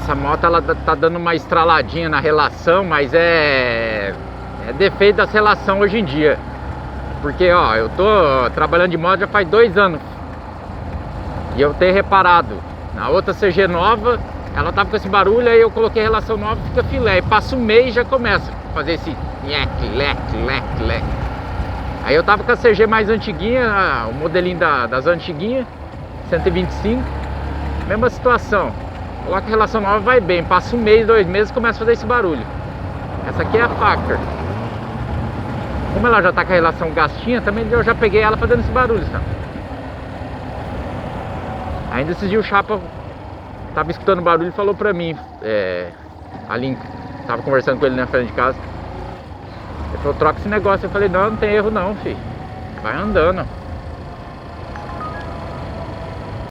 essa moto ela tá dando uma estraladinha na relação, mas é defeito das relações hoje em dia. Porque ó, eu tô trabalhando de moto já faz 2 anos. E eu tenho reparado, na outra CG nova, ela tava com esse barulho, aí eu coloquei relação nova, fica filé. E passa um mês e já começa a fazer esse leque. Aí eu tava com a CG mais antiguinha, o modelinho das antiguinhas, 125, mesma situação. Coloca a relação nova, vai bem, passa um mês, 2 meses, começa a fazer esse barulho. Essa aqui é a Factor. Como ela já tá com a relação gastinha, também eu já peguei ela fazendo esse barulho, sabe? Ainda esses dias o Chapa tava escutando barulho e falou pra mim, ali, tava conversando com ele na frente de casa. Ele falou, troca esse negócio. Eu falei, não tem erro não, filho. Vai andando.